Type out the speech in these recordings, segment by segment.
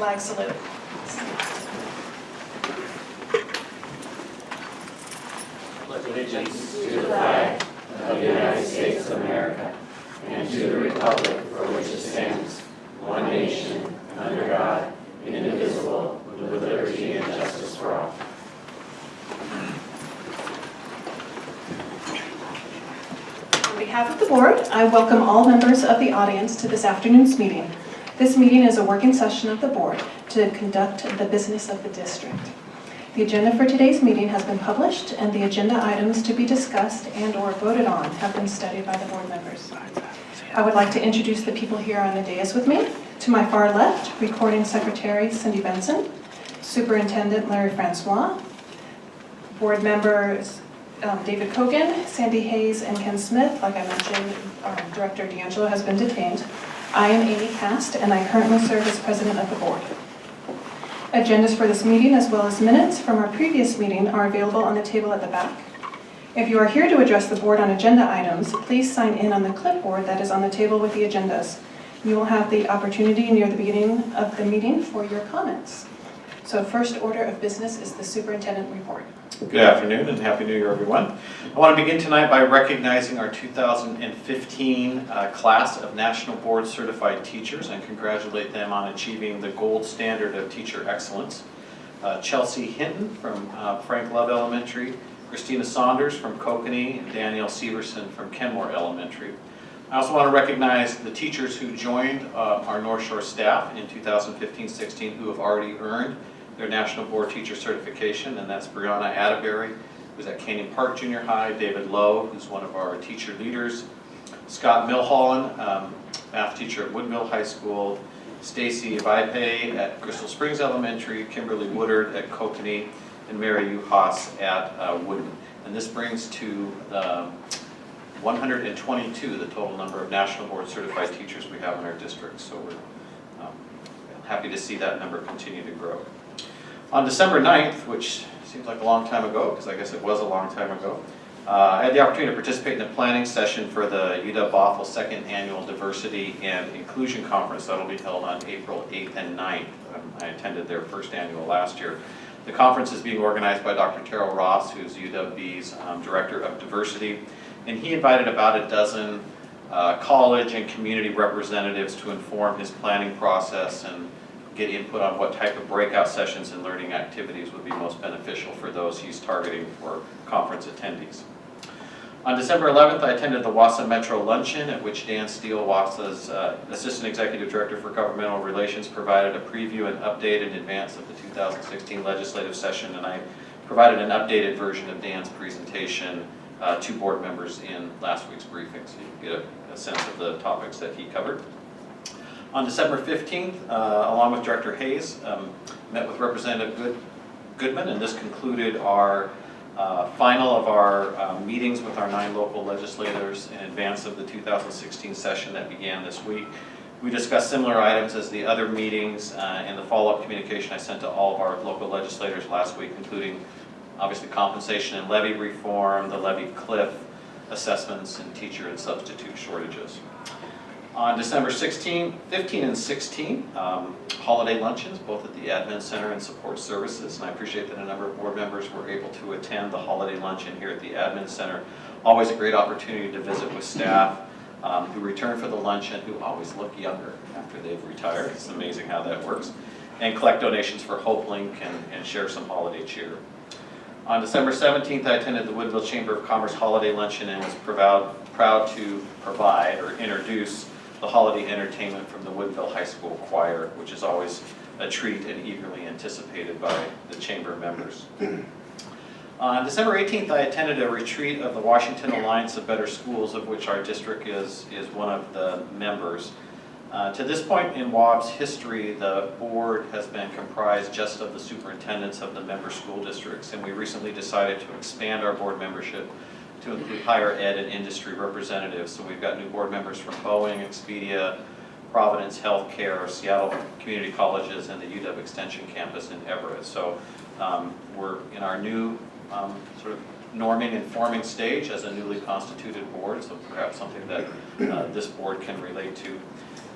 Flag salute. Pledge allegiance to the flag of the United States of America and to the republic for which it stands, one nation, under God, indivisible, with liberty and justice for all. On behalf of the board, I welcome all members of the audience to this afternoon's meeting. This meeting is a working session of the board to conduct the business of the district. The agenda for today's meeting has been published, and the agenda items to be discussed and/or voted on have been studied by the board members. I would like to introduce the people here on the dais with me. To my far left, Recording Secretary Cindy Benson, Superintendent Larry Francois, board members David Kogan, Sandy Hayes, and Ken Smith. Like I mentioned, Director D'Angelo has been detained. I am Amy Cast, and I currently serve as president of the board. Agendas for this meeting, as well as minutes from our previous meeting, are available on the table at the back. If you are here to address the board on agenda items, please sign in on the clipboard that is on the table with the agendas. You will have the opportunity near the beginning of the meeting for your comments. So first order of business is the superintendent report. Good afternoon and Happy New Year, everyone. I want to begin tonight by recognizing our 2015 class of National Board Certified Teachers and congratulate them on achieving the gold standard of teacher excellence. Chelsea Hinton from Frank Love Elementary, Christina Saunders from Kokanee, and Danielle Severson from Kenmore Elementary. I also want to recognize the teachers who joined our North Shore staff in 2015-16 who have already earned their National Board Teacher Certification, and that's Brianna Atterbury, who's at Canyon Park Junior High, David Lowe, who's one of our teacher leaders, Scott Milholland, math teacher at Woodville High School, Stacy Vaipe at Crystal Springs Elementary, Kimberly Woodard at Kokanee, and Mary Uhas at Wooden. And this brings to 122 the total number of National Board Certified Teachers we have in our district, so we're happy to see that number continue to grow. On December 9th, which seems like a long time ago, because I guess it was a long time ago, I had the opportunity to participate in the planning session for the UW-Bothell Second Annual Diversity and Inclusion Conference that will be held on April 8th and 9th. I attended their first annual last year. The conference is being organized by Dr. Terrell Ross, who's UWB's Director of Diversity, and he invited about a dozen college and community representatives to inform his planning process and get input on what type of breakout sessions and learning activities would be most beneficial for those he's targeting for conference attendees. On December 11th, I attended the WASA Metro Luncheon, at which Dan Steele, WASA's Assistant Executive Director for Governmental Relations, provided a preview and update in advance of the 2016 legislative session, and I provided an updated version of Dan's presentation to board members in last week's briefing, so you get a sense of the topics that he covered. On December 15th, along with Director Hayes, met with Representative Goodman, and this concluded our final of our meetings with our 9 local legislators in advance of the 2016 session that began this week. We discussed similar items as the other meetings and the follow-up communication I sent to all of our local legislators last week, including obviously compensation and levy reform, the levy cliff assessments, and teacher and substitute shortages. On December 15 and 16, holiday luncheons, both at the Admin Center and Support Services, and I appreciate that a number of board members were able to attend the holiday luncheon here at the Admin Center. Always a great opportunity to visit with staff who return for the luncheon, who always look younger after they've retired. It's amazing how that works. And collect donations for HopeLink and share some holiday cheer. On December 17th, I attended the Woodville Chamber of Commerce holiday luncheon and was proud to provide or introduce the holiday entertainment from the Woodville High School Choir, which is always a treat and eagerly anticipated by the chamber members. On December 18th, I attended a retreat of the Washington Alliance of Better Schools, of which our district is one of the members. To this point in WAB's history, the board has been comprised just of the superintendents of the member school districts, and we recently decided to expand our board membership to include higher ed and industry representatives. So we've got new board members from Boeing, Expedia, Providence Healthcare, Seattle Community Colleges, and the UW Extension campus in Everett. So we're in our new sort of norming and forming stage as a newly constituted board, so perhaps something that this board can relate to.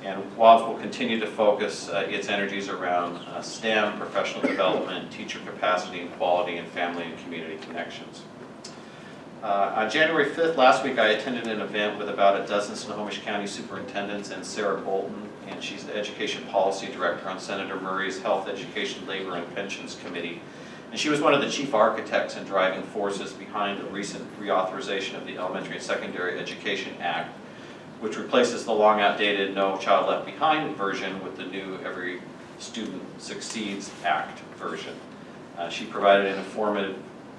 And WABS will continue to focus its energies around STEM, professional development, teacher capacity and quality, and family and community connections. On January 5th, last week, I attended an event with about a dozen Snohomish County superintendents and Sarah Bolton, and she's the Education Policy Director on Senator Murray's Health, Education, Labor, and Pensions Committee. And she was one of the chief architects and driving forces behind the recent reauthorization of the Elementary and Secondary Education Act, which replaces the long outdated No Child Left Behind version with the new Every Student Succeeds Act version. She provided an informative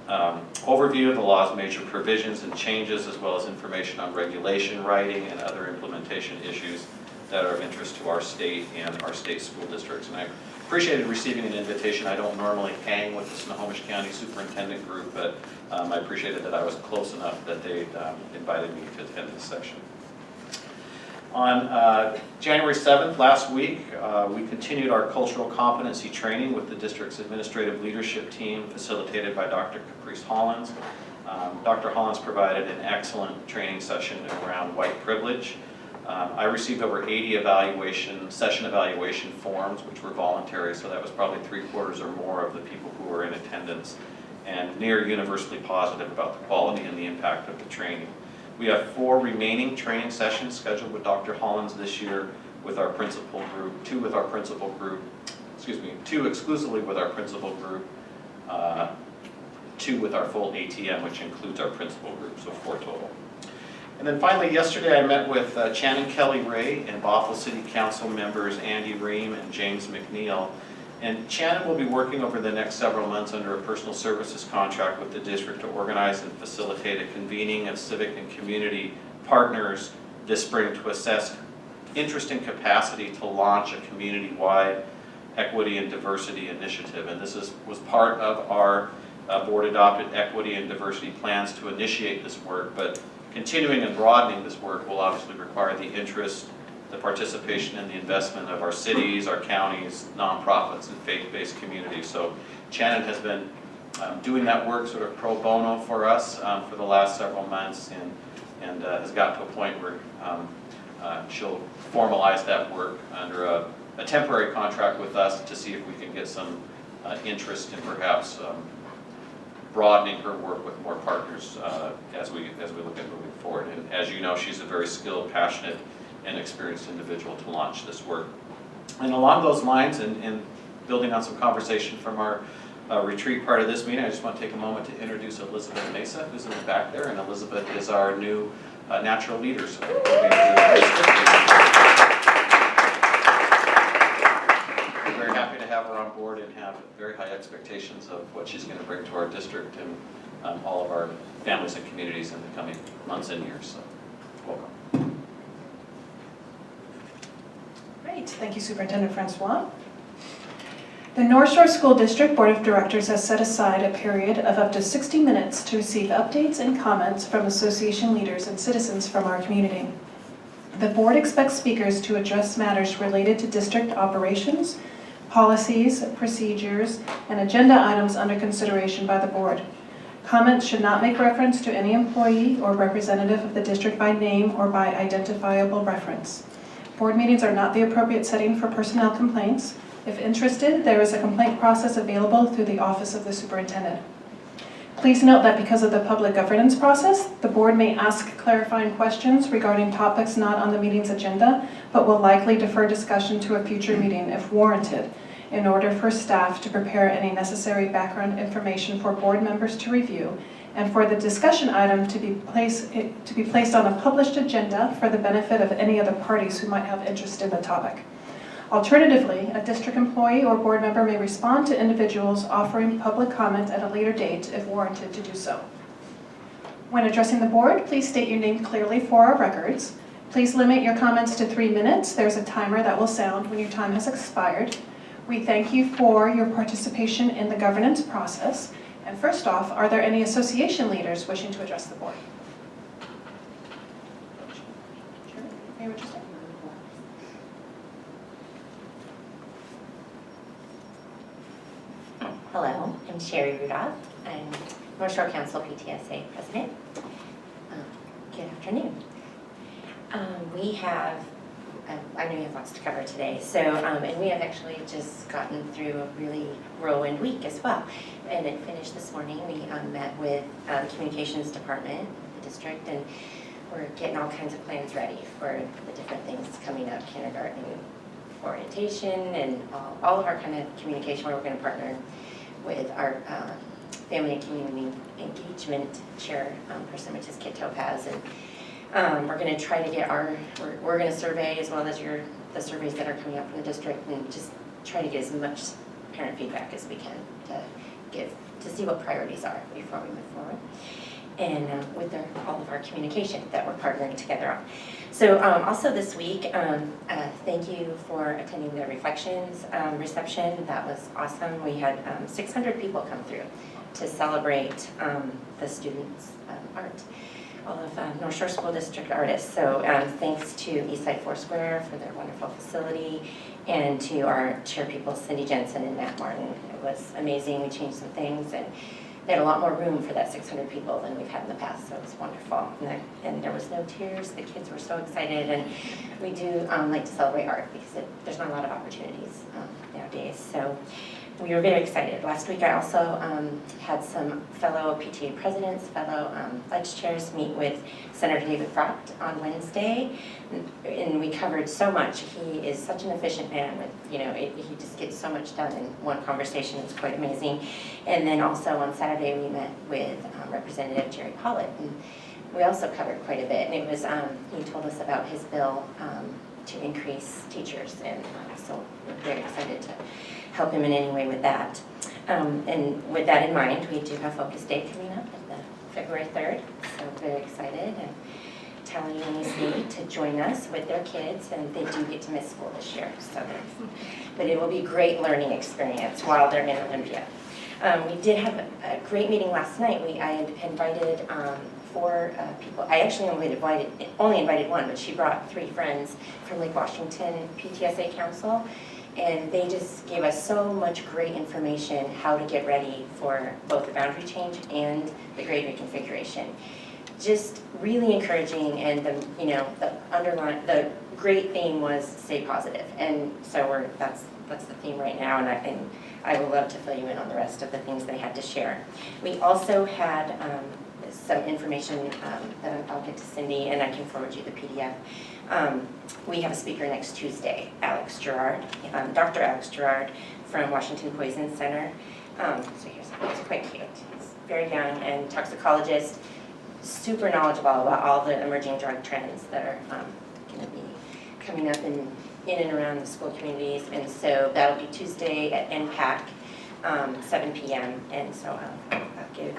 overview of the law's major provisions and changes, as well as information on regulation, writing, and other implementation issues that are of interest to our state and our state school districts. And I appreciated receiving an invitation. I don't normally hang with the Snohomish County Superintendent Group, but I appreciated that I was close enough that they invited me to attend this session. On January 7th, last week, we continued our cultural competency training with the district's administrative leadership team, facilitated by Dr. Caprice Hollins. Dr. Hollins provided an excellent training session around white privilege. I received over 80 session evaluation forms, which were voluntary, so that was probably 3/4 or more of the people who were in attendance, and near universally positive about the quality and the impact of the training. We have 4 remaining training sessions scheduled with Dr. Hollins this year with our principal group, 2 with our principal group, 2 exclusively with our principal group, 2 with our full ATM, which includes our principal group, so 4 total. And then finally, yesterday I met with Channing Kelly Ray and Bothell City Council members Andy Ream and James McNeil. And Channing will be working over the next several months under a personal services contract with the district to organize and facilitate a convening of civic and community partners this spring to assess interest and capacity to launch a community-wide equity and diversity initiative. And this was part of our board-adopted equity and diversity plans to initiate this work, but continuing and broadening this work will obviously require the interest, the participation and the investment of our cities, our counties, nonprofits, and faith-based communities. So Shannon has been doing that work sort of pro bono for us for the last several months, and has got to a point where she'll formalize that work under a temporary contract with us to see if we can get some interest in perhaps broadening her work with more partners as we look at moving forward. And as you know, she's a very skilled, passionate, and experienced individual to launch this work. And along those lines, and building on some conversation from our retreat part of this meeting, I just want to take a moment to introduce Elizabeth Mesa, who's in the back there, and Elizabeth is our new natural leader. So we're very happy to have her on board and have very high expectations of what she's going to bring to our district and all of our families and communities in the coming months and years. So welcome. Great, thank you, Superintendent Francois. The North Shore School District Board of Directors has set aside a period of up to 60 minutes to receive updates and comments from association leaders and citizens from our community. The board expects speakers to address matters related to district operations, policies, procedures, and agenda items under consideration by the board. Comments should not make reference to any employee or representative of the district by name or by identifiable reference. Board meetings are not the appropriate setting for personnel complaints. If interested, there is a complaint process available through the Office of the Superintendent. Please note that because of the public governance process, the board may ask clarifying questions regarding topics not on the meeting's agenda, but will likely defer discussion to a future meeting if warranted, in order for staff to prepare any necessary background information for board members to review, and for the discussion item to be placed on a published agenda for the benefit of any other parties who might have interest in the topic. Alternatively, a district employee or board member may respond to individuals offering public comment at a later date if warranted to do so. When addressing the board, please state your name clearly for our records. Please limit your comments to 3 minutes. There's a timer that will sound when your time has expired. We thank you for your participation in the governance process. And first off, are there any association leaders wishing to address the board? Sure. Mayor Richardson? Hello, I'm Sherry Rudolph. I'm North Shore Council PTSA President. Good afternoon. We have I know you have lots to cover today. So, and we have actually just gotten through a really whirlwind week as well. And it finished this morning. We met with the communications department, the district, and we're getting all kinds of plans ready for the different things coming up, kindergarten orientation, and all of our kind of communication where we're going to partner with our family and community engagement chair person, which is Kit Topaz. And we're going to try to get we're going to survey as well as the surveys that are coming up from the district, and just try to get as much parent feedback as we can to see what priorities are before we move forward. And with all of our communication that we're partnering together on. So also this week, thank you for attending the Reflections reception. That was awesome. We had 600 people come through to celebrate the students' art, all of North Shore School District artists. So thanks to Eastside Foursquare for their wonderful facility, and to our chair people, Cindy Jensen and Matt Martin. It was amazing. We changed some things, and they had a lot more room for that 600 people than we've had in the past, so it was wonderful. And there was no tears. The kids were so excited, and we do like to celebrate art because there's not a lot of opportunities nowadays. So we were very excited. Last week I also had some fellow PTA presidents, fellow ledge chairs meet with Senator David Frost on Wednesday, and we covered so much. He is such an efficient man with, he just gets so much done in one conversation. It's quite amazing. And then also on Saturday we met with Representative Jerry Pollitt, and we also covered quite a bit. And it was, he told us about his bill to increase teachers, and so we're very excited to help him in any way with that. And with that in mind, we do have Focus Day coming up on February 3rd, so very excited, and telling NSD to join us with their kids, and they do get to miss school this year, but it will be a great learning experience while they're in Olympia. We did have a great meeting last night. I had invited 4 people. I actually only invited one, but she brought 3 friends from Lake Washington PTSA Council, and they just gave us so much great information how to get ready for both the boundary change and the grade reconfiguration. Just really encouraging, and the great theme was stay positive, and so that's the theme right now, and I will love to fill you in on the rest of the things they had to share. We also had some information that I'll get to Cindy, and I can forward you the PDF. We have a speaker next Tuesday, Alex Gerard, Dr. Alex Gerard from Washington Poison Center. So he's quite cute. He's very young and toxicologist, super knowledgeable about all the emerging drug trends that are going to be coming up in and around the school communities. And so that'll be Tuesday at NPAC, 7 p.m. And so I'll give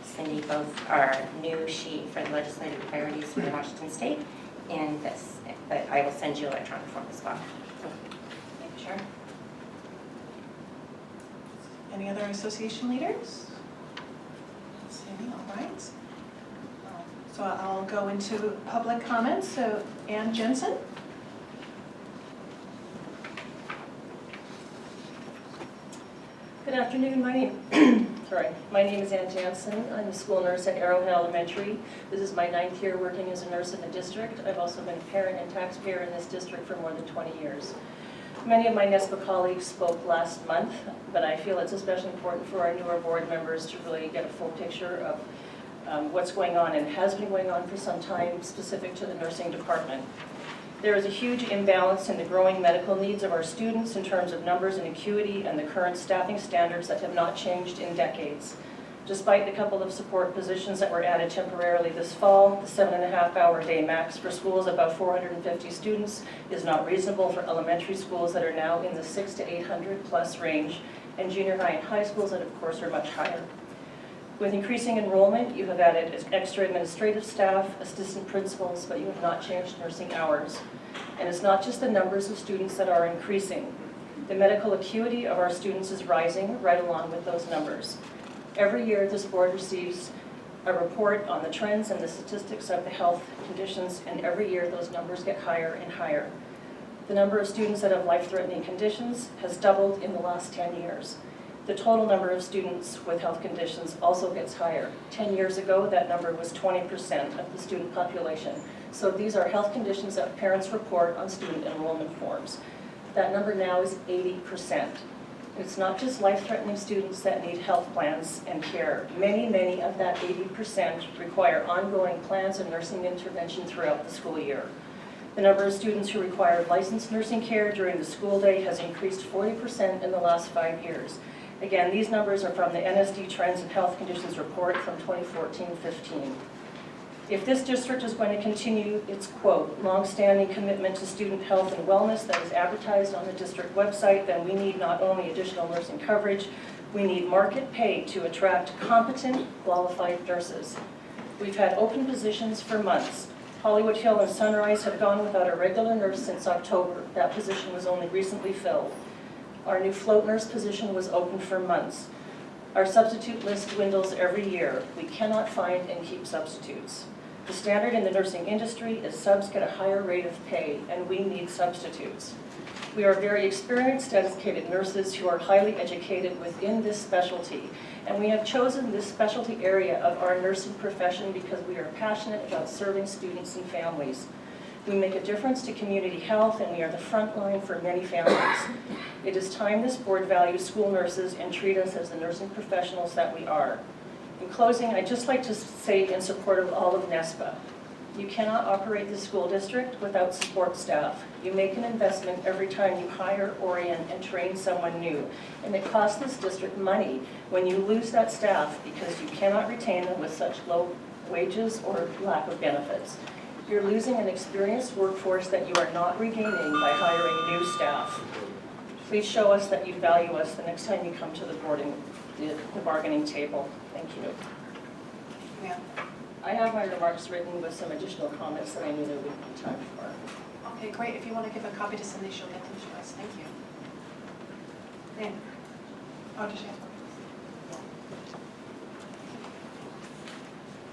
Cindy both our new sheet for the legislative priorities for Washington State and this, but I will send you electronic form as well. Sure. Any other association leaders? Cindy, all right. So I'll go into public comments. So Ann Jensen. Good afternoon. My name is Ann Jansen. I'm a school nurse at Arrowhead Elementary. This is my 9th year working as a nurse in the district. I've also been a parent and taxpayer in this district for more than 20 years. Many of my NSB colleagues spoke last month, but I feel it's especially important for our newer board members to really get a full picture of what's going on and has been going on for some time specific to the nursing department. There is a huge imbalance in the growing medical needs of our students in terms of numbers and acuity and the current staffing standards that have not changed in decades. Despite the couple of support positions that were added temporarily this fall, the 7.5-hour day max for schools above 450 students is not reasonable for elementary schools that are now in the 600 to 800 plus range, and junior high and high schools that of course are much higher. With increasing enrollment, you have added extra administrative staff, assistant principals, but you have not changed nursing hours. And it's not just the numbers of students that are increasing. The medical acuity of our students is rising right along with those numbers. Every year, this board receives a report on the trends and the statistics of the health conditions, and every year those numbers get higher and higher. The number of students that have life-threatening conditions has doubled in the last 10 years. The total number of students with health conditions also gets higher. 10 years ago, that number was 20% of the student population. So these are health conditions that parents report on student enrollment forms. That number now is 80%. It's not just life-threatening students that need health plans and care. Many of that 80% require ongoing plans and nursing intervention throughout the school year. The number of students who require licensed nursing care during the school day has increased 40% in the last 5 years. Again, these numbers are from the NSD Trends in Health Conditions Report from 2014-15. If this district is going to continue its, quote, long-standing commitment to student health and wellness that is advertised on the district website, then we need not only additional nursing coverage, we need market pay to attract competent, qualified nurses. We've had open positions for months. Hollywood Hill and Sunrise have gone without a regular nurse since October. That position was only recently filled. Our new float nurse position was open for months. Our substitute list dwindles every year. We cannot find and keep substitutes. The standard in the nursing industry is subs get a higher rate of pay, and we need substitutes. We are very experienced, dedicated nurses who are highly educated within this specialty, and we have chosen this specialty area of our nursing profession because we are passionate about serving students and families. We make a difference to community health, and we are the front line for many families. It is time this board values school nurses and treat us as the nursing professionals that we are. In closing, I'd just like to say in support of all of NSPA, you cannot operate the school district without support staff. You make an investment every time you hire, orient, and train someone new. And it costs this district money when you lose that staff because you cannot retain them with such low wages or lack of benefits. You're losing an experienced workforce that you are not regaining by hiring new staff. Please show us that you value us the next time you come to the bargaining table. Thank you. Yeah. I have my remarks written with some additional comments that I knew there would be time for. Okay, great. If you want to give a copy to Cindy, she'll get them to us. Thank you. Dan. Oh, does she have one?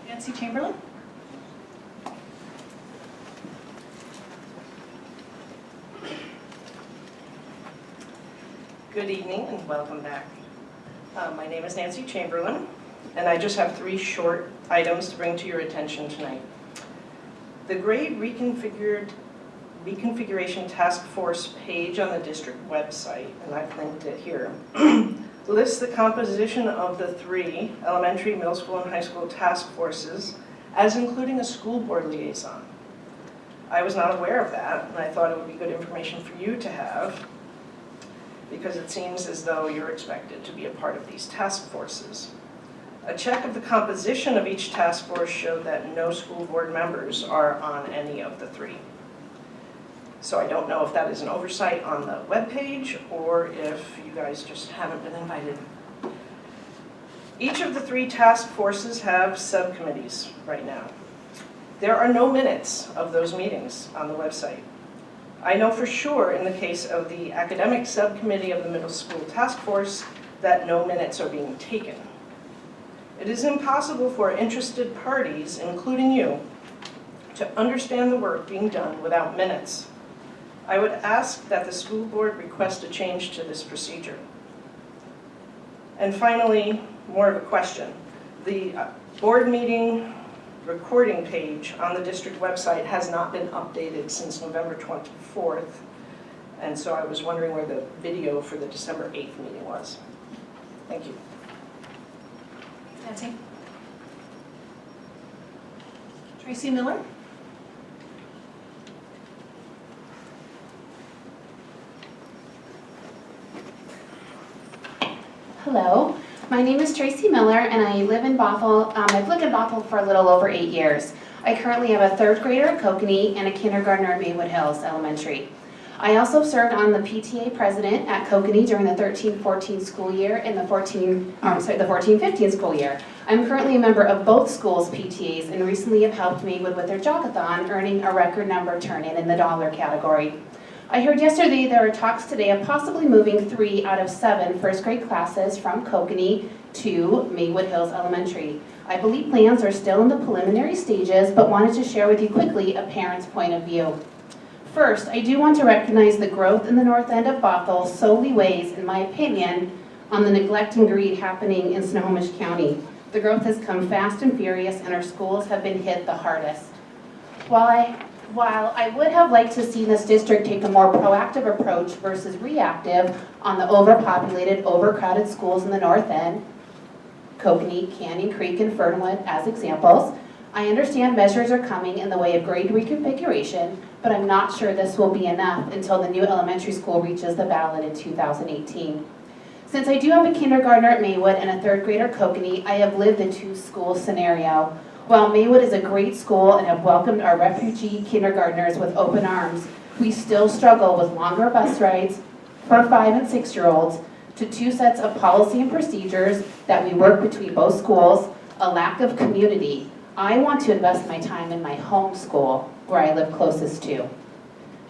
Nancy Chamberlain? Good evening and welcome back. My name is Nancy Chamberlain, and I just have 3 short items to bring to your attention tonight. The grade reconfiguration task force page on the district website, and I've linked it here, lists the composition of the 3 elementary, middle school, and high school task forces as including a school board liaison. I was not aware of that, and I thought it would be good information for you to have, because it seems as though you're expected to be a part of these task forces. A check of the composition of each task force showed that no school board members are on any of the 3. So I don't know if that is an oversight on the webpage or if you guys just haven't been invited. Each of the 3 task forces have subcommittees right now. There are no minutes of those meetings on the website. I know for sure in the case of the academic subcommittee of the middle school task force that no minutes are being taken. It is impossible for interested parties, including you, to understand the work being done without minutes. I would ask that the school board request a change to this procedure. And finally, more of a question. The board meeting recording page on the district website has not been updated since November 24th, and so I was wondering where the video for the December 8th meeting was. Thank you. Nancy? Tracy Miller? Hello, my name is Tracy Miller and I live in Bothell. I've lived in Bothell for a little over 8 years. I currently have a 3rd grader at Kokanee and a kindergartner at Maywood Hills Elementary. I also served on the PTA president at Kokanee during the 13-14 school year and the 14-15 school year. I'm currently a member of both schools' PTAs and recently have helped Maywood with their jogathon, earning a record number turn-in the dollar category. I heard yesterday there are talks today of possibly moving 3 out of 7 first grade classes from Kokanee to Maywood Hills Elementary. I believe plans are still in the preliminary stages, but wanted to share with you quickly a parent's point of view. First, I do want to recognize the growth in the north end of Bothell solely weighs, in my opinion, on the neglect and greed happening in Snohomish County. The growth has come fast and furious, and our schools have been hit the hardest. While I would have liked to see this district take a more proactive approach versus reactive on the overpopulated, overcrowded schools in the north end, Kokanee, Canyon Creek, and Fernwood as examples, I understand measures are coming in the way of grade reconfiguration, but I'm not sure this will be enough until the new elementary school reaches the ballot in 2018. Since I do have a kindergartner at Maywood and a third grader at Kokanee, I have lived the two-school scenario. While Maywood is a great school and have welcomed our refugee kindergartners with open arms, we still struggle with longer bus rides for 5 and 6-year-olds, to 2 sets of policy and procedures that we work between both schools, a lack of community. I want to invest my time in my home school, where I live closest to.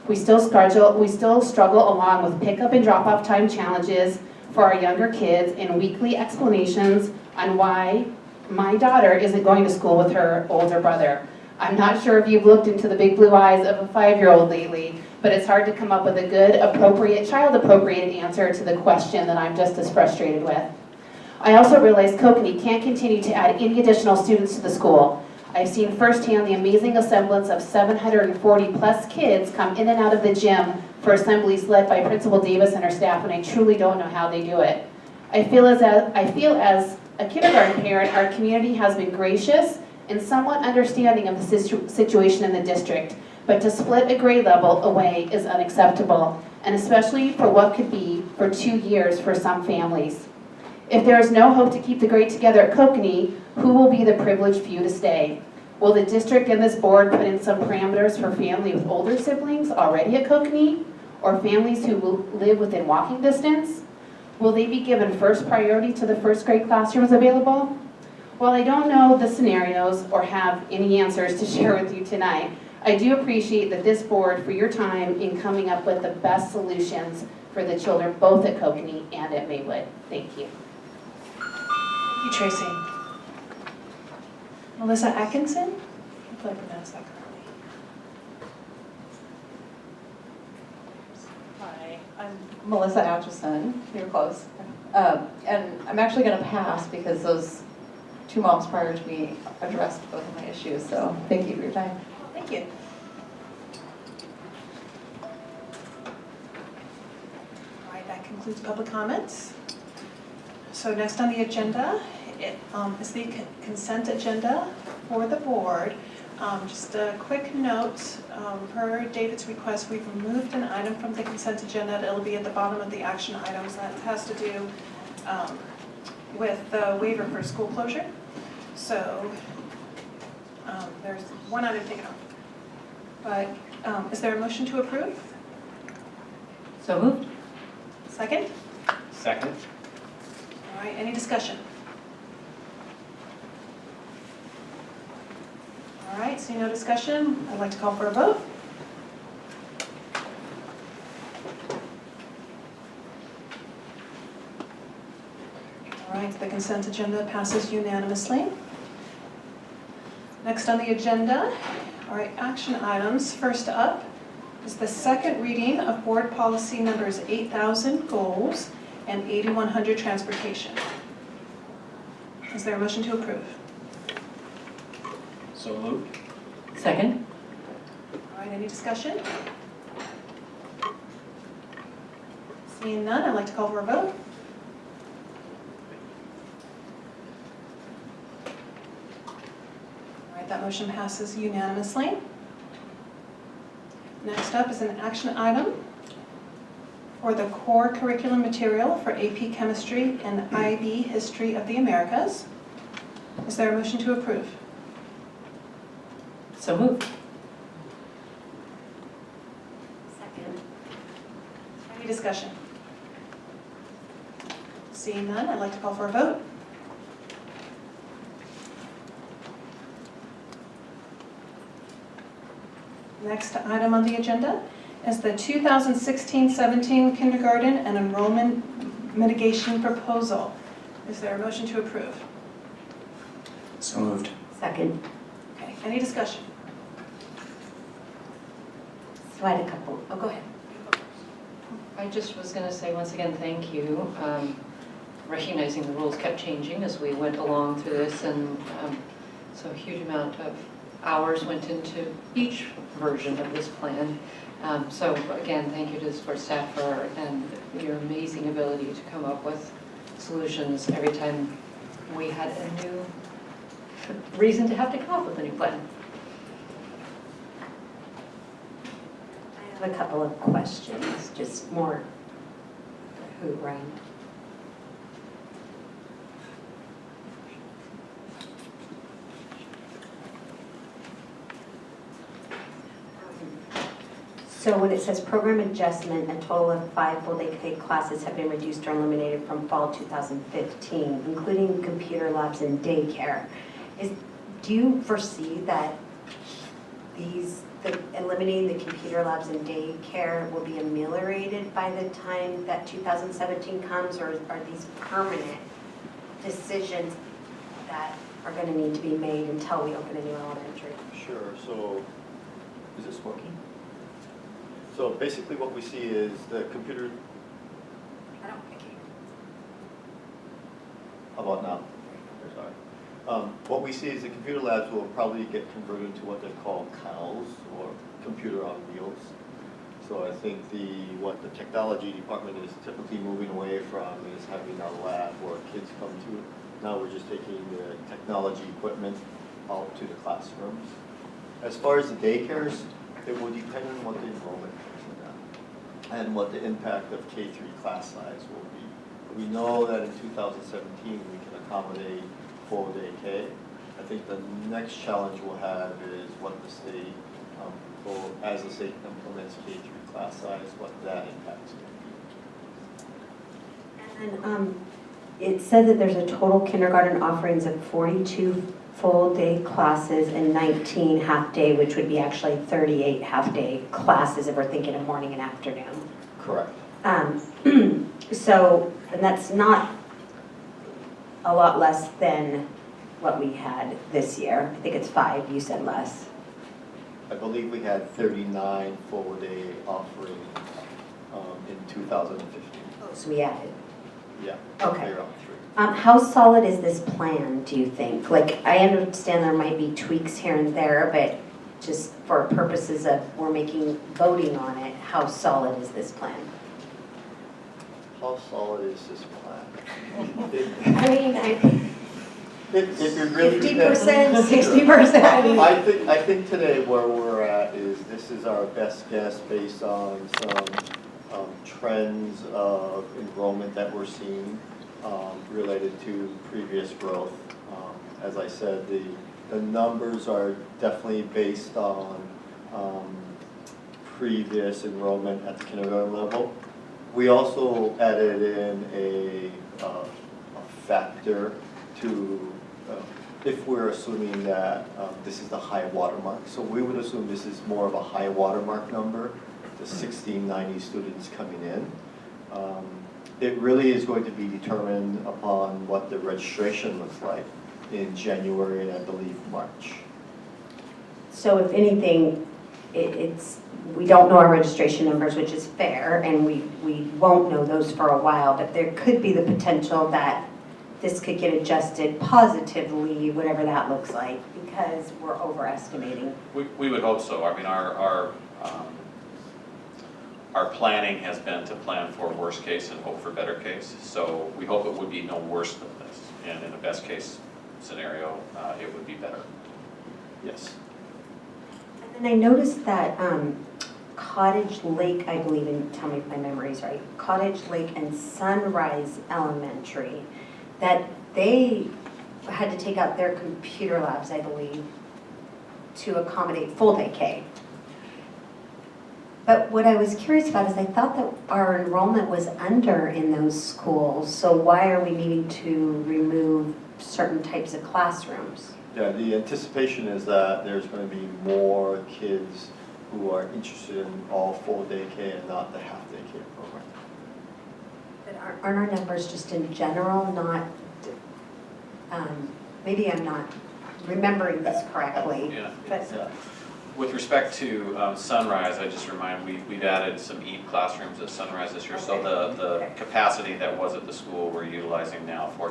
We still struggle along with pickup and drop-off time challenges for our younger kids and weekly explanations on why my daughter isn't going to school with her older brother. I'm not sure if you've looked into the big blue eyes of a 5-year-old lately, but it's hard to come up with a good, child-appropriate answer to the question that I'm just as frustrated with. I also realize Kokanee can't continue to add any additional students to the school. I've seen firsthand the amazing assemblance of 740 plus kids come in and out of the gym for assemblies led by Principal Davis and her staff, and I truly don't know how they do it. I feel as a kindergarten parent, our community has been gracious and somewhat understanding of the situation in the district, but to split a grade level away is unacceptable, and especially for what could be for 2 years for some families. If there is no hope to keep the grade together at Kokanee, who will be the privileged few to stay? Will the district and this board put in some parameters for family with older siblings already at Kokanee, or families who will live within walking distance? Will they be given first priority to the first grade classrooms available? While I don't know the scenarios or have any answers to share with you tonight, I do appreciate that this board for your time in coming up with the best solutions for the children both at Kokanee and at Maywood. Thank you. Thank you, Tracy. Melissa Atkinson? Hopefully I pronounced that correctly. Hi, I'm Melissa Atchison. You're close. And I'm actually going to pass because those 2 moms prior to me addressed both of my issues. So thank you for your time. Thank you. All right, that concludes public comments. So next on the agenda is the consent agenda for the board. Just a quick note, per David's request, we've removed an item from the consent agenda. It'll be at the bottom of the action items. That has to do with the waiver for school closure. So there's one item taken off. But is there a motion to approve? So moved. Second? Second. All right, any discussion? All right, seeing no discussion, I'd like to call for a vote. All right, the consent agenda passes unanimously. Next on the agenda, all right, action items. First up is the second reading of board policy numbers 8,000 goals and 8,100 transportation. Is there a motion to approve? So moved. Second. All right, any discussion? Seeing none, I'd like to call for a vote. All right, that motion passes unanimously. Next up is an action item for the core curriculum material for AP Chemistry and IB History of the Americas. Is there a motion to approve? So moved. Second. Any discussion? Seeing none, I'd like to call for a vote. Next item on the agenda is the 2016-17 kindergarten and enrollment mitigation proposal. Is there a motion to approve? So moved. Second. Okay, any discussion? So I had a couple, oh, go ahead. I just was going to say once again, thank you. Recognizing the rules kept changing as we went along through this, and so a huge amount of hours went into each version of this plan. So again, thank you to the support staff and your amazing ability to come up with solutions every time we had a new reason to have to come up with a new plan. I have a couple of questions, just more who, right? So when it says program adjustment, a total of 5 full-day classes have been reduced or eliminated from fall 2015, including computer labs and daycare. Do you foresee that eliminating the computer labs and daycare will be ameliorated by the time that 2017 comes, or are these permanent decisions that are going to need to be made until we open a new elementary? Sure, so, is this working? So basically what we see is the computer, I don't think how about now? Sorry. What we see is the computer labs will probably get converted to what they call COWs, or computer on wheels. So I think what the technology department is typically moving away from is having a lab where kids come to. Now we're just taking the technology equipment out to the classrooms. As far as the daycares, it will depend on what the enrollment is in that and what the impact of K-3 class size will be. We know that in 2017 we can accommodate full day K. I think the next challenge we'll have is what the state, as the state implements K-3 class size, what that impact is going to be. And then it said that there's a total kindergarten offerings of 42 full-day classes and 19 half-day, which would be actually 38 half-day classes if we're thinking of morning and afternoon. Correct. So, and that's not a lot less than what we had this year. I think it's 5, you said less. I believe we had 39 full-day offerings in 2015. So we added. Yeah. Okay. Around 3. How solid is this plan, do you think? Like, I understand there might be tweaks here and there, but just for purposes of voting on it, how solid is this plan? How solid is this plan? I mean, It really 50%, 60%. I think today where we're at is this is our best guess based on some trends of enrollment that we're seeing related to previous growth. As I said, the numbers are definitely based on previous enrollment at the kindergarten level. We also added in a factor to if we're assuming that this is the high watermark. So we would assume this is more of a high watermark number, the 1690 students coming in. It really is going to be determined upon what the registration looks like in January and I believe March. So if anything, we don't know our registration numbers, which is fair, and we won't know those for a while, but there could be the potential that this could get adjusted positively, whatever that looks like, because we're overestimating. We would hope so. I mean, our planning has been to plan for worst case and hope for better case. So we hope it would be no worse than this. And in a best case scenario, it would be better. Yes. And then I noticed that Cottage Lake, I believe, and tell me if my memory's right, Cottage Lake and Sunrise Elementary, that they had to take out their computer labs, I believe, to accommodate full-day K. But what I was curious about is I thought that our enrollment was under in those schools, so why are we needing to remove certain types of classrooms? Yeah, the anticipation is that there's going to be more kids who are interested in all full-day K and not the half-day K program. But aren't our numbers just in general not, maybe I'm not remembering this correctly. Yeah. But Yeah. With respect to Sunrise, I just remind, we've added some EAP classrooms at Sunrise this year. So the capacity that was at the school we're utilizing now for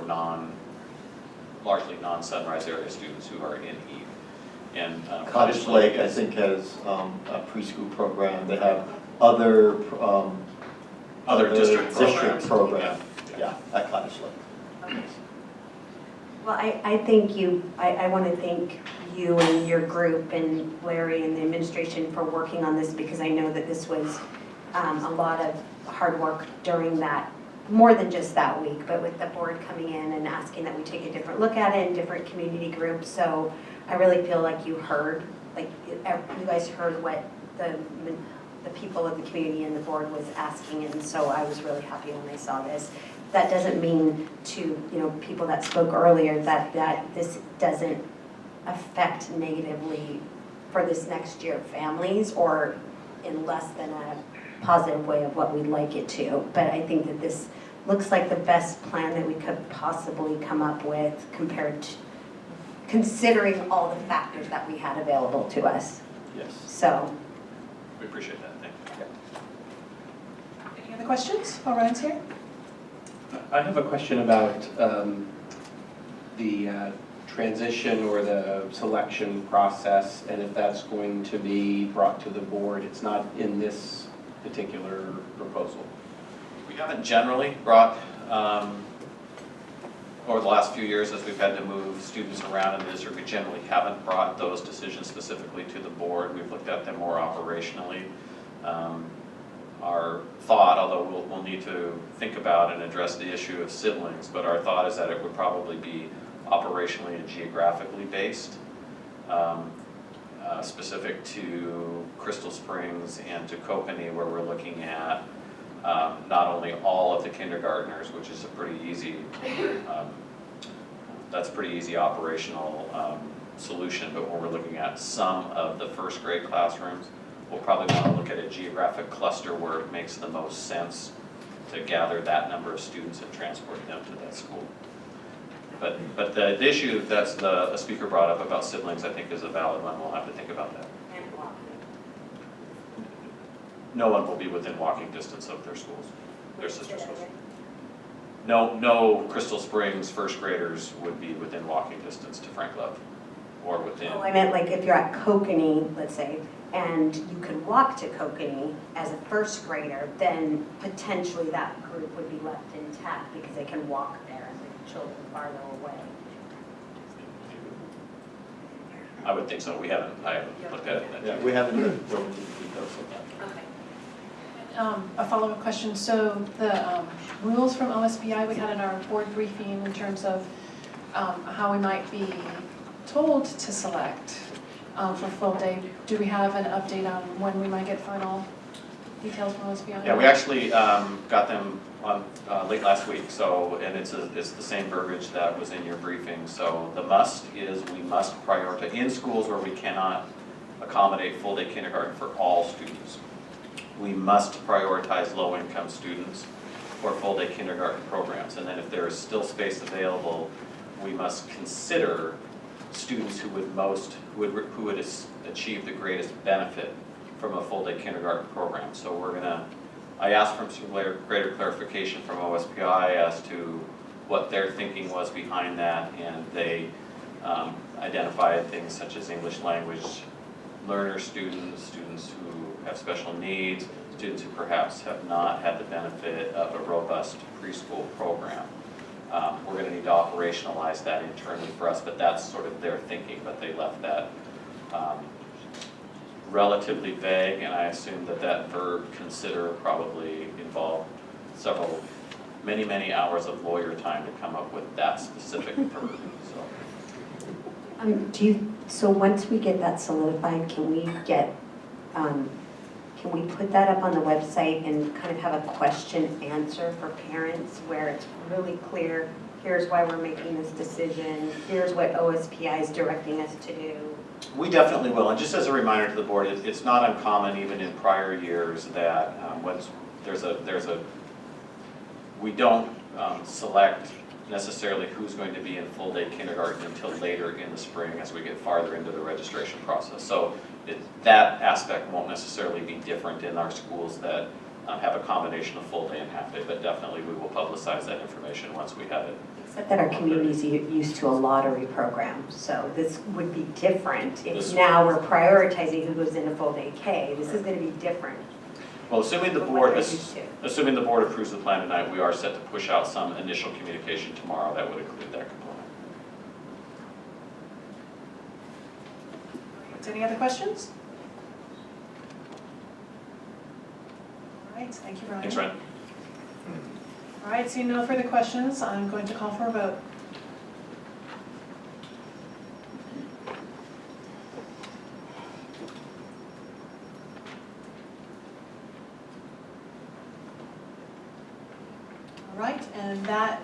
largely non-Sunrise area students who are in EAP. and Cottage Lake, I think, has a preschool program. They have other Other district program. Yeah. Yeah, at Cottage Lake. Well, I thank you. I want to thank you and your group and Larry and the administration for working on this, because I know that this was a lot of hard work during that, more than just that week, but with the board coming in and asking that we take a different look at it in different community groups. So I really feel like you heard, like you guys heard what the people of the community and the board was asking, and so I was really happy when I saw this. That doesn't mean to people that spoke earlier that this doesn't affect negatively for this next year families, or in less than a positive way of what we'd like it to. But I think that this looks like the best plan that we could possibly come up with, compared to considering all the factors that we had available to us. Yes, So we appreciate that, thank you. Any other questions while Ryan's here? I have a question about the transition or the selection process, and if that's going to be brought to the board. It's not in this particular proposal. We haven't generally brought, over the last few years as we've had to move students around in the district, we generally haven't brought those decisions specifically to the board. We've looked at them more operationally. Our thought, although we'll need to think about and address the issue of siblings, but our thought is that it would probably be operationally and geographically based, specific to Crystal Springs and to Kokanee, where we're looking at not only all of the kindergartners, which is a pretty easy, that's a pretty easy operational solution, but when we're looking at some of the first grade classrooms, we'll probably want to look at a geographic cluster where it makes the most sense to gather that number of students and transport them to that school. But the issue that's a speaker brought up about siblings, I think, is a valid one. We'll have to think about that. No one will be within walking distance of their schools, their sister schools. No Crystal Springs first graders would be within walking distance to Frank Love, or within. I meant like if you're at Kokanee, let's say, and you could walk to Kokanee as a first grader, then potentially that group would be left intact because they can walk there and the children farther away. I would think so. I haven't looked at it. Yeah, we haven't done details of that. Okay. A follow-up question. So the rules from OSBI we had in our board briefing in terms of how we might be told to select for full day. Do we have an update on when we might get final details from OSBI? Yeah, we actually got them on late last week. So, and it's the same verbiage that was in your briefing. So the must is we must prioritize in schools where we cannot accommodate full day kindergarten for all students. We must prioritize low-income students for full-day kindergarten programs. And then if there is still space available, we must consider students who would achieve the greatest benefit from a full-day kindergarten program. So I asked for some greater clarification from OSPI as to what their thinking was behind that, and they identified things such as English language learner students, students who have special needs, students who perhaps have not had the benefit of a robust preschool program. We're going to need to operationalize that internally for us, but that's sort of their thinking, but they left that relatively vague, and I assume that verb consider probably involved many hours of lawyer time to come up with that specific verb. So once we get that solidified, can we put that up on the website and kind of have a question answer for parents where it's really clear, here's why we're making this decision, here's what OSPI is directing us to do? We definitely will, and just as a reminder to the board, it's not uncommon even in prior years that we don't select necessarily who's going to be in full day kindergarten until later in the spring as we get farther into the registration process. So that aspect won't necessarily be different in our schools that have a combination of full day and half day, but definitely we will publicize that information once we have it. Except that our community's used to a lottery program, so this would be different. This- If now we're prioritizing who goes into full day K, this is gonna be different. Well, assuming the from board, what they're used to. assuming the board approves the plan tonight, we are set to push out some initial communication tomorrow that would include that component. Any other questions? All right, thank you, Ryan. Thanks, Ryan. All right, seeing no further questions, I'm going to call for a vote. All right, and that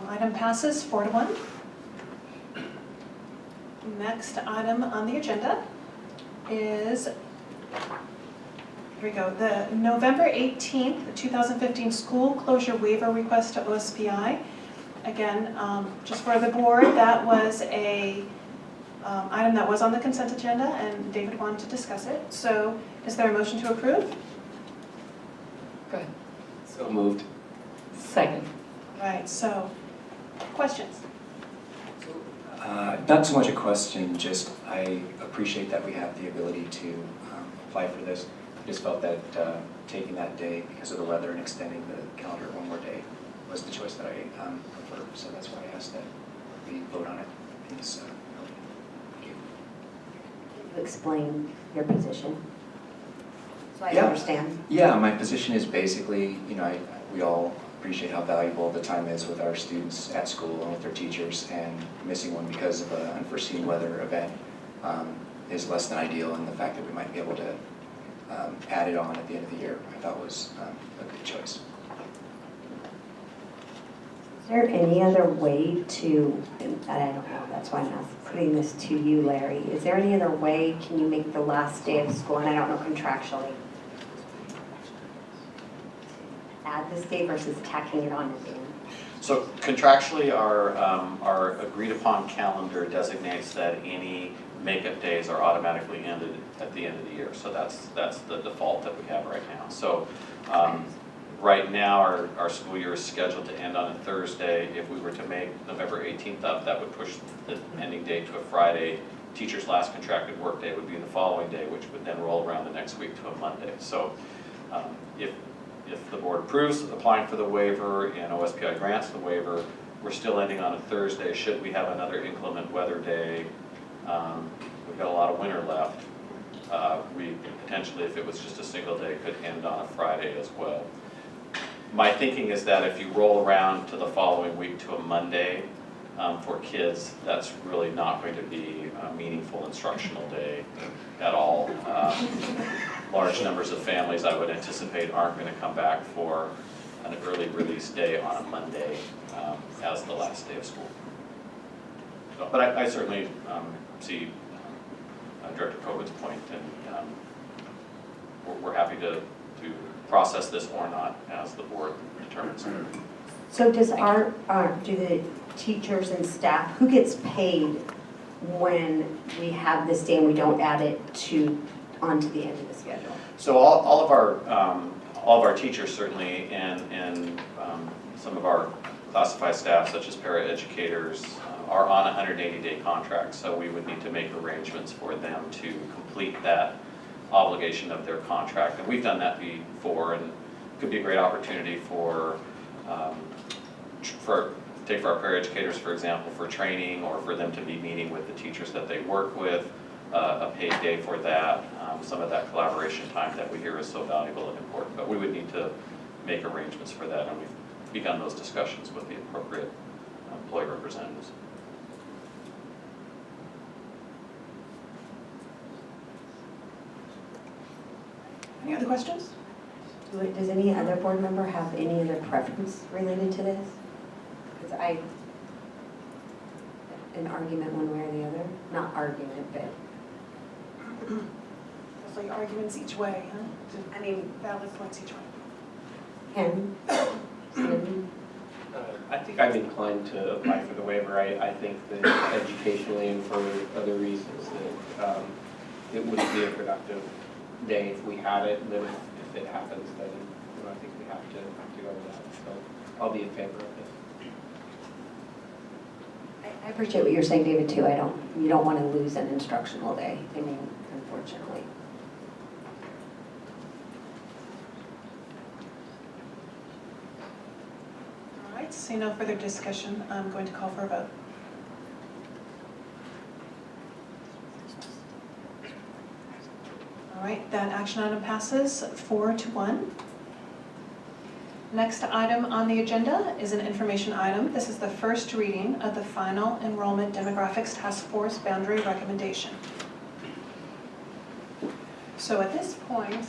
item passes 4-1. Next item on the agenda is, here we go, the November 18th, 2015 school closure waiver request to OSPI. Again, just for the board, that was a item that was on the consent agenda, and David wanted to discuss it. So is there a motion to approve? Go ahead. So moved. Second. Right, so, questions? Not so much a question, just I appreciate that we have the ability to apply for this. I just felt that taking that day because of the weather and extending the calendar one more day was the choice that I prefer. So that's why I asked that we vote on it. Thank you. Can you explain your position? So I Yeah. understand. Yeah, my position is basically, we all appreciate how valuable the time is with our students at school and with their teachers, and missing one because of an unforeseen weather event is less than ideal, and the fact that we might be able to add it on at the end of the year, I thought was a good choice. Is there any other way to, and I don't know, that's why I'm putting this to you, Larry. Is there any other way, can you make the last day of school, and I don't know contractually, add this day versus tacking it on at the end? So contractually, our agreed upon calendar designates that any makeup days are automatically ended at the end of the year. So that's the default that we have right now. So right now, our school year is scheduled to end on a Thursday. If we were to make November 18th up, that would push the ending date to a Friday. Teacher's last contracted work day would be the following day, which would then roll around the next week to a Monday. So if the board approves applying for the waiver and OSPI grants the waiver, we're still ending on a Thursday. Should we have another inclement weather day, we've got a lot of winter left. We potentially, if it was just a single day, could end on a Friday as well. My thinking is that if you roll around to the following week to a Monday for kids, that's really not going to be a meaningful instructional day at all. Large numbers of families, I would anticipate, aren't going to come back for an early release day on a Monday as the last day of school. So, but I certainly see Director Coven's point, and we're happy to process this or not as the board determines. So does do the teachers and staff, who gets paid when we have this day and we don't add it onto the end of the schedule? So all of our teachers certainly, and some of our classified staff, such as paraeducators, are on 180-day contracts. So we would need to make arrangements for them to complete that obligation of their contract. And we've done that before, and it could be a great opportunity for our paraeducators, for example, for training, or for them to be meeting with the teachers that they work with, a paid day for that, some of that collaboration time that we hear is so valuable and important. But we would need to make arrangements for that, and we've begun those discussions with the appropriate employee representatives. Any other questions? Does any other board member have any other preference related to this? Because an argument one way or the other? Not argument, but. It's like arguments each way, huh? I mean, Valid points each way. Ken? Cindy? I think I'm inclined to apply for the waiver. I think that educationally and for other reasons that it wouldn't be a productive day if we had it, and then if it happens, then I think we have to go with that. So I'll be in favor of this. I appreciate what you're saying, David, too. You don't want to lose an instructional day, I mean, unfortunately. All right, seeing no further discussion, I'm going to call for a vote. All right, that action item passes 4-1. Next item on the agenda is an information item. This is the first reading of the final enrollment demographics task force boundary recommendation. So at this point,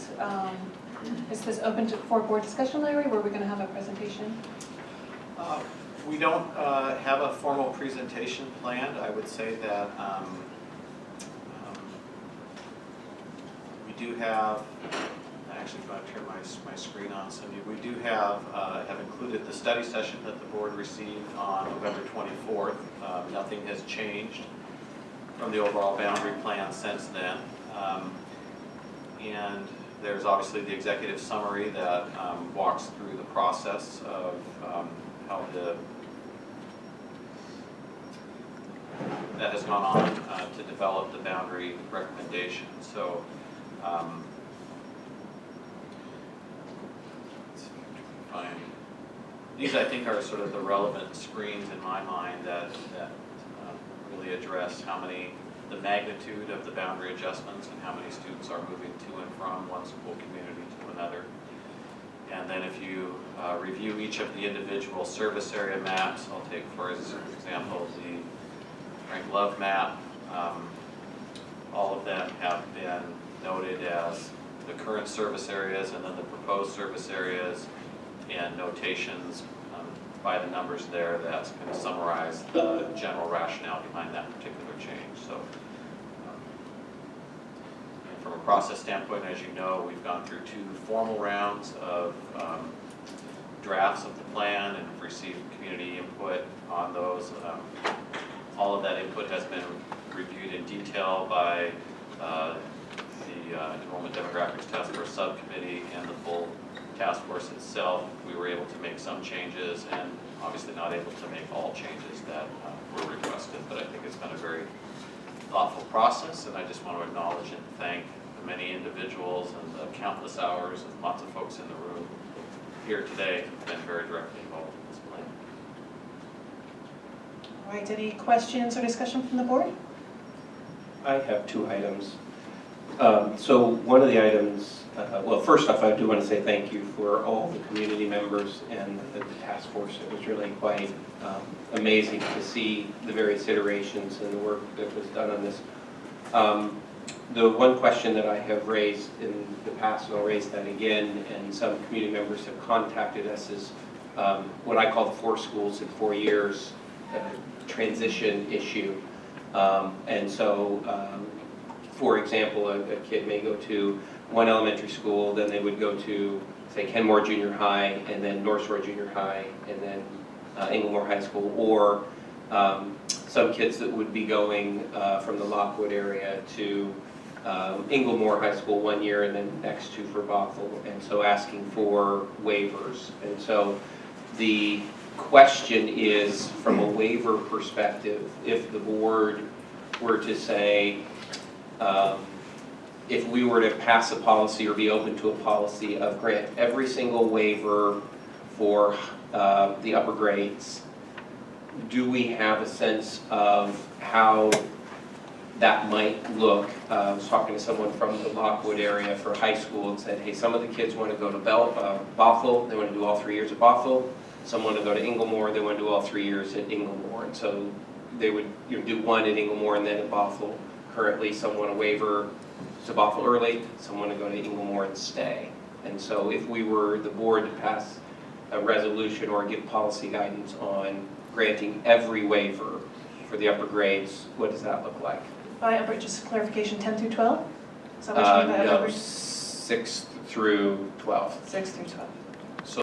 is this open for board discussion, Larry? Were we going to have a presentation? We don't have a formal presentation planned. I would say that we do have, I actually got to turn my screen on, Cindy. We do have included the study session that the board received on November 24th. Nothing has changed from the overall boundary plan since then. And there's obviously the executive summary that walks through the process of how that has gone on to develop the boundary recommendation. So let's see if I can find, these I think are sort of the relevant screens in my mind that really address the magnitude of the boundary adjustments and how many students are moving to and from one school community to another. And then if you review each of the individual service area maps, I'll take for example the Frank Love map. All of them have been noted as the current service areas and then the proposed service areas and notations by the numbers there that's going to summarize the general rationale behind that particular change. So and from a process standpoint, as you know, we've gone through 2 formal rounds of drafts of the plan and have received community input on those. All of that input has been reviewed in detail by the Enrollment Demographics Task Force Subcommittee and the full task force itself. We were able to make some changes and obviously not able to make all changes that were requested, but I think it's been a very thoughtful process, and I just want to acknowledge and thank the many individuals and the countless hours and lots of folks in the room here today who've been very directly involved in this plan. All right, any questions or discussion from the board? I have 2 items. So one of the items, well, first off, I do want to say thank you for all the community members and the task force. It was really quite amazing to see the various iterations and the work that was done on this. The one question that I have raised in the past, and I'll raise that again, and some community members have contacted us, is what I call the 4 schools in 4 years transition issue. And so, for example, a kid may go to one elementary school, then they would go to, say, Kenmore Junior High, and then North Shore Junior High, and then Inglemore High School, or some kids that would be going from the Lockwood area to Inglemore High School 1 year, and then next 2 for Bothell, and so asking for waivers. And so the question is, from a waiver perspective, if the board were to say, if we were to pass a policy or be open to a policy of grant every single waiver for the upper grades, do we have a sense of how that might look? I was talking to someone from the Lockwood area for high school and said, hey, some of the kids want to go to Bothell, they want to do all 3 years at Bothell. Some want to go to Inglemore, they want to do all 3 years at Inglemore. And so they would do 1 at Inglemore and then at Bothell. Currently, some want to waiver to Bothell early, some want to go to Inglemore and stay. And so if we were the board to pass a resolution or give policy guidance on granting every waiver for the upper grades, what does that look like? By upper, just clarification, 10 through 12? Is that what you mean by upper No, grades? 6th through 12th. 6 through 12.